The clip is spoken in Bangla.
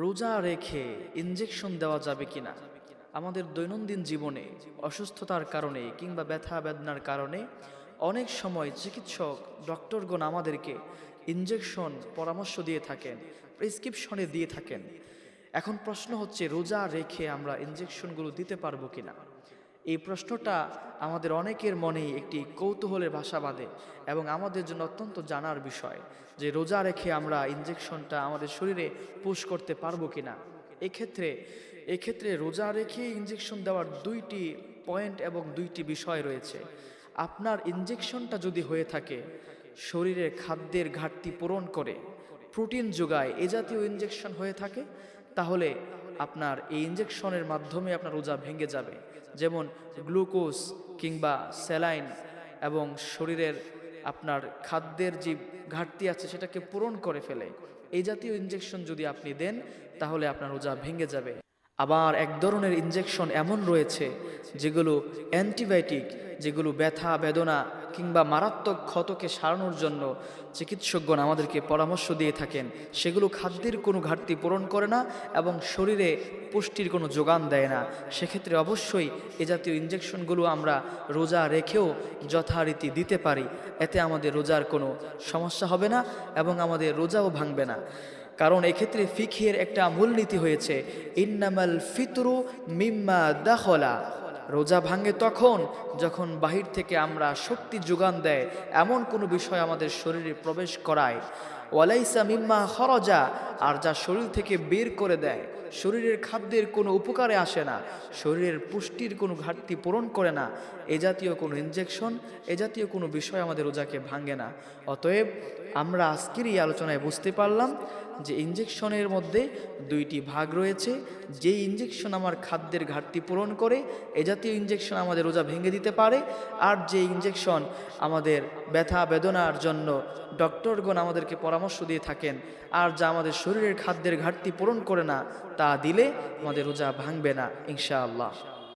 রোজা রেখে ইনজেকশন দেওয়া যাবে কিনা? আমাদের দৈনন্দিন জীবনে অসুস্থতার কারণে কিংবা ব্যথা বেদনার কারণে অনেক সময় চিকিৎসক ডক্টরগণ আমাদেরকে ইনজেকশন পরামর্শ দিয়ে থাকেন, প্রেসক্রিপশনে দিয়ে থাকেন। এখন প্রশ্ন হচ্ছে, রোজা রেখে আমরা ইনজেকশনগুলো দিতে পারবো কিনা? এই প্রশ্নটা আমাদের অনেকের মনেই একটি কৌতূহলের ভাষা বাঁধে এবং আমাদের জন্য অত্যন্ত জানার বিষয় যে রোজা রেখে আমরা ইনজেকশনটা আমাদের শরীরে পুশ করতে পারবো কিনা। এক্ষেত্রে রোজা রেখে ইনজেকশন দেওয়ার দুইটি পয়েন্ট এবং দুইটি বিষয় রয়েছে। আপনার ইনজেকশনটা যদি হয়ে থাকে শরীরের খাদ্যের ঘাটতি পূরণ করে, প্রোটিন যোগায়, এ জাতীয় ইনজেকশন হয়ে থাকে, তাহলে আপনার এই ইনজেকশনের মাধ্যমে আপনার রোজা ভেঙে যাবে। যেমন গ্লুকোজ কিংবা স্যালাইন এবং শরীরের আপনার খাদ্যের যে ঘাটতি আছে সেটাকে পূরণ করে ফেলে। এই জাতীয় ইনজেকশন যদি আপনি দেন তাহলে আপনার রোজা ভেঙে যাবে। আবার এক ধরনের ইনজেকশন এমন রয়েছে যেগুলো অ্যান্টিবায়োটিক, যেগুলো ব্যথা বেদনা কিংবা মারাত্মক ক্ষতকে সারানোর জন্য চিকিৎসকগণ আমাদেরকে পরামর্শ দিয়ে থাকেন। সেগুলো খাদ্যের কোনো ঘাটতি পূরণ করে না এবং শরীরে পুষ্টির কোনো যোগান দেয় না। সেক্ষেত্রে অবশ্যই এ জাতীয় ইনজেকশনগুলো আমরা রোজা রেখেও যথারীতি দিতে পারি। এতে আমাদের রোজার কোনো সমস্যা হবে না এবং আমাদের রোজাও ভাঙবে না। কারণ এক্ষেত্রে ফিকহের একটা মূলনীতি হয়েছে, ইন্নামাল ফিতরু মিম্মা দাখলা। রোজা ভাঙে তখন যখন বাহির থেকে আমরা শক্তি যোগান দেয় এমন কোনো বিষয় আমাদের শরীরে প্রবেশ করায়। ওয়ালাইসা মিম্মা খরজা, আর যা শরীর থেকে বের করে দেয়, শরীরের খাদ্যের কোনো উপকারে আসে না, শরীরের পুষ্টির কোনো ঘাটতি পূরণ করে না, এ জাতীয় কোনো ইনজেকশন, এ জাতীয় কোনো বিষয় আমাদের রোজাকে ভাঙে না। অতএব আমরা আজকের এই আলোচনায় বুঝতে পারলাম যে ইনজেকশনের মধ্যে দুইটি ভাগ রয়েছে। যেই ইনজেকশন আমার খাদ্যের ঘাটতি পূরণ করে, এ জাতীয় ইনজেকশন আমাদের রোজা ভেঙে দিতে পারে। আর যে ইনজেকশন আমাদের ব্যথা বেদনার জন্য ডক্টরগণ আমাদেরকে পরামর্শ দিয়ে থাকেন, আর যা আমাদের শরীরের খাদ্যের ঘাটতি পূরণ করে না, তা দিলে আমাদের রোজা ভাঙবে না ইনশাআল্লাহ।